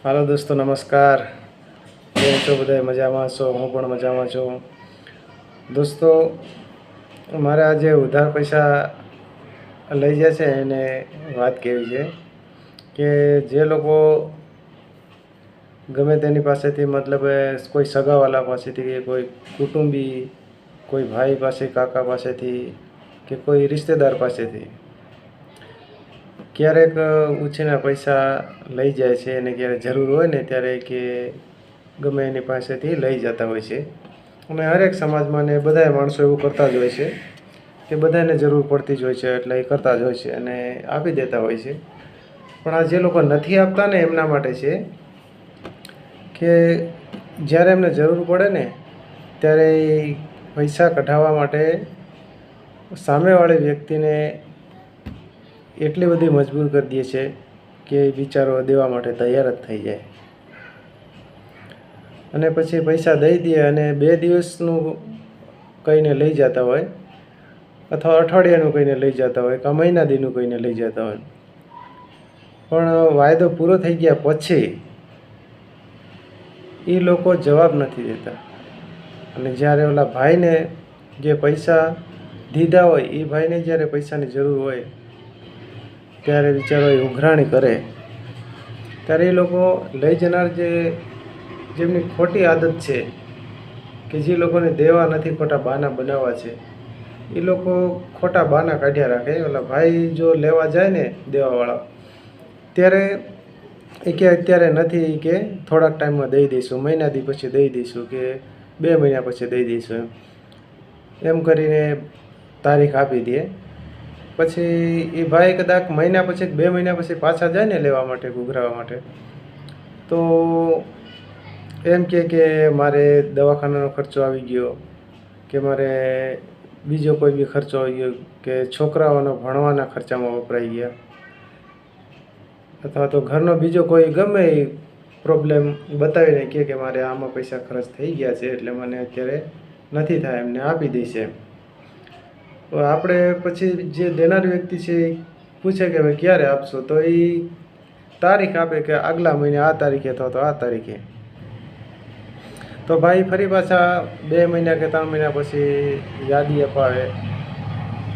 હાલો દોસ્તો, નમસ્કાર. કેમ છો બધા? મજામાં છો? હું પણ મજામાં છું. દોસ્તો, મારે આજે ઉધાર પૈસા લઈ જાય છે એને વાત કેવી છે કે જે લોકો ગમે તેની પાસેથી, મતલબ કોઈ સગાવાલા પાસેથી કે કોઈ કુટુંબી, કોઈ ભાઈ પાસે, કાકા પાસેથી કે કોઈ રિશ્તેદાર પાસેથી ક્યારેક ઉછીના પૈસા લઈ જાય છે અને ક્યારે જરૂર હોય ને ત્યારે કે ગમે એની પાસેથી લઈ જતા હોય છે. અને હરેક સમાજમાં ને બધા માણસો એવું કરતા જ હોય છે કે બધાને જરૂર પડતી જ હોય છે એટલે એ કરતા જ હોય છે અને આપી દેતા હોય છે. પણ આ જે લોકો નથી આપતા ને એમના માટે છે કે જ્યારે એમને જરૂર પડે ને ત્યારે એ પૈસા કઢાવવા માટે સામેવાળી વ્યક્તિને એટલી બધી મજબૂર કરી દે છે કે બિચારો દેવા માટે તૈયાર જ થઈ જાય. અને પછી પૈસા દઈ દે અને 2 દિવસનું કહીને લઈ જતા હોય, અથવા અઠવાડિયાનું કહીને લઈ જતા હોય, કે મહિના દીનું કહીને લઈ જતા હોય. પણ વાયદો પૂરો થઈ ગયા પછી એ લોકો જવાબ નથી દેતા. અને જ્યારે ઓલા ભાઈને જે પૈસા દીધા હોય એ ભાઈને જ્યારે પૈસાની જરૂર હોય ત્યારે બિચારો એ ઉઘરાણી કરે ત્યારે એ લોકો લઈ જનાર જેમની ખોટી આદત છે કે જે લોકોને દેવા નથી, ખોટા બહાના બનાવવા છે, એ લોકો ખોટા બહાના કાઢ્યા રાખે. ઓલા ભાઈ જો લેવા જાય ને દેવાવાળા, ત્યારે એ કે અત્યારે નથી, કે થોડાક ટાઈમમાં દઈ દઈશું, મહિના દી પછી દઈ દઈશું, કે 2 મહિના પછી દઈ દઈશું, એમ કરીને તારીખ આપી દે. પછી એ ભાઈ કદાચ મહિના પછી, 2 મહિના પછી પાછા જાય ને લેવા માટે, ઘૂઘરાવા માટે, તો એમ કે મારે દવાખાનાનો ખર્ચો આવી ગયો, કે મારે બીજો કોઈ બી ખર્ચો આવી ગયો, કે છોકરાઓનો ભણવાના ખર્ચામાં વપરાઈ ગયા, અથવા તો ઘરનો બીજો કોઈ ગમે એ પ્રોબ્લેમ બતાવીને કે મારે આમાં પૈસા ખર્ચ થઈ ગયા છે એટલે મને અત્યારે નથી થાય, એમને આપી દઈશે. તો આપણે પછી જે દેનાર વ્યક્તિ છે એ પૂછે કે ભાઈ ક્યારે આપશો, તો એ તારીખ આપે કે આગલા મહિને આ તારીખે અથવા તો આ તારીખે. તો ભાઈ ફરી પાછા 2 મહિના કે 3 મહિના પછી યાદી અપાવે,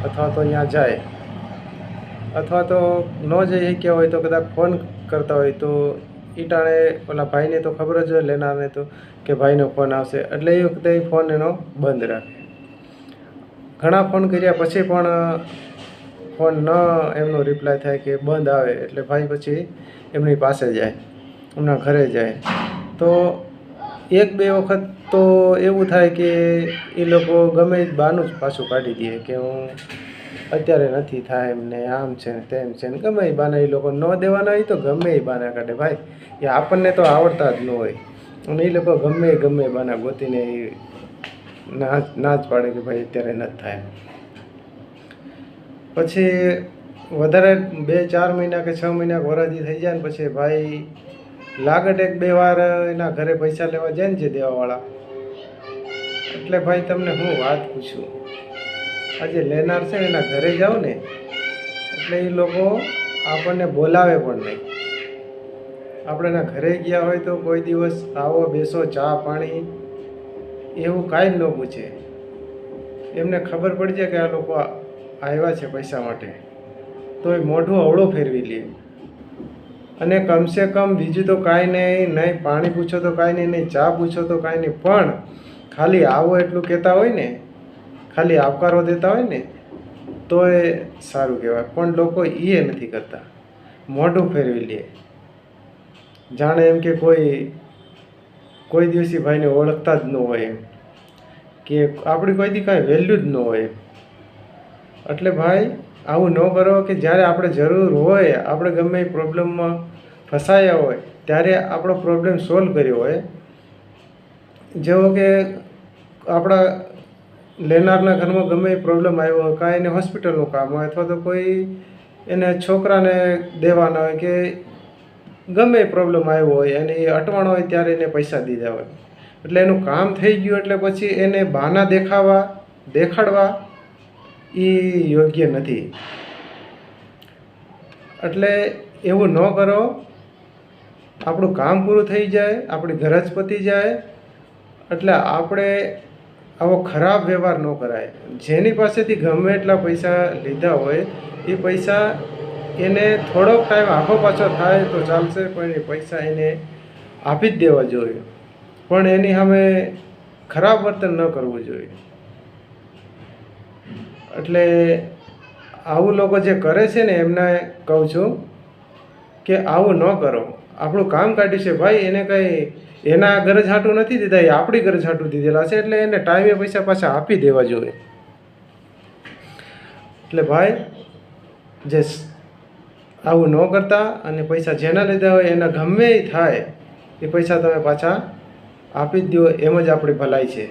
અથવા તો ત્યાં જાય, અથવા તો ન જઈ શક્યા હોય તો કદાચ ફોન કરતા હોય તો એ ટાણે ઓલા ભાઈને તો ખબર જ હોય, લેનારને તો, કે ભાઈનો ફોન આવશે, એટલે એ વખતે ફોન એનો બંધ રાખે. ઘણા ફોન કર્યા પછી પણ ફોન ન એમનો રિપ્લાય થાય કે બંધ આવે, એટલે ભાઈ પછી એમની પાસે જાય, એમના ઘરે જાય. તો 1-2 વખત તો એવું થાય કે એ લોકો ગમે એ બહાનું જ પાછું કાઢી દે કે હું અત્યારે નથી થાય, એમને આમ છે ને તેમ છે ને, ગમે એ બહાના એ લોકો ન દેવાના હોય તો ગમે એ બહાના કાઢે. ભાઈ, એ આપણને તો આવડતા જ ન હોય અને એ લોકો ગમે એ બહાના ગોતીને ના જ પાડે કે ભાઈ અત્યારે નથી થાય. પછી વધારે 2-4 મહિના કે 6 મહિના વરદી થઈ જાય ને પછી ભાઈ લાગટ 1-2 વાર એના ઘરે પૈસા લેવા જાય ને જે દેવાવાળા, એટલે ભાઈ તમને હું વાત પૂછું, આજે લેનાર છે ને એના ઘરે જાઓ ને એટલે એ લોકો આપણને બોલાવે પણ નહીં. આપણે એના ઘરે ગયા હોય તો કોઈ દિવસ આવો, બેસો, ચા પાણી એવું કાંઈ જ ન પૂછે. એમને ખબર પડી જાય કે આ લોકો આવ્યા છે પૈસા માટે, તો એ મોઢું અવળો ફેરવી લે. અને કમસે કમ બીજું તો કાંઈ નહીં, પાણી પૂછો તો કાંઈ નહીં, ચા પૂછો તો કાંઈ નહીં, પણ ખાલી આવો એટલું કહેતા હોય ને, ખાલી આવકારો દેતા હોય ને તો એ સારું કહેવાય. પણ લોકો એ નથી કરતા, મોઢું ફેરવી લે, જાણે એમ કે કોઈ દિવસી ભાઈને ઓળખતા જ ન હોય, એમ કે આપણી કોઈ દી કાંઈ વેલ્યુ જ ન હોય. એટલે ભાઈ આવું ન કરો કે જ્યારે આપણે જરૂર હોય, આપણે ગમે એ પ્રોબ્લેમમાં ફસાયા હોય ત્યારે આપણો પ્રોબ્લેમ સોલ્વ કર્યો હોય, જેવો કે આપણા લેનારના ઘરમાં ગમે એ પ્રોબ્લેમ આવ્યો હોય, કાંઈ એને હોસ્પિટલનું કામ હોય, અથવા તો કોઈ એને છોકરાને દેવાના હોય, કે ગમે એ પ્રોબ્લેમ આવ્યો હોય અને એ અટવાણો હોય ત્યારે એને પૈસા દીધા હોય, એટલે એનું કામ થઈ ગયું એટલે પછી એને બહાના દેખાડવા એ યોગ્ય નથી. એટલે એવું ન કરો. આપણું કામ પૂરું થઈ જાય, આપણી ગરજ પતી જાય. એટલે આપણે આવો ખરાબ વ્યવહાર ન કરાય. જેની પાસેથી ગમે એટલા પૈસા લીધા હોય એ પૈસા એને થોડોક ટાઈમ આખો પાછો થાય તો ચાલશે, પણ એ પૈસા એને આપી જ દેવા જોઈએ. પણ એની સામે ખરાબ વર્તન ન કરવું જોઈએ. એટલે આવું લોકો જે કરે છે ને એમને કહું છું કે આવું ન કરો. આપણું કામ કાઢ્યું છે ભાઈ, એને કંઈ એના ગરજ હાટું નથી દીધા, એ આપણી ગરજ હાટું દીધેલા છે. એટલે એને ટાઈમે પૈસા પાછા આપી દેવા જોઈએ. એટલે ભાઈ જે આવું ન કરતા, અને પૈસા જેના લીધા હોય એના ગમે એ થાય એ પૈસા તમે પાછા આપી જ દો, એમ જ આપણી ભલાઈ છે.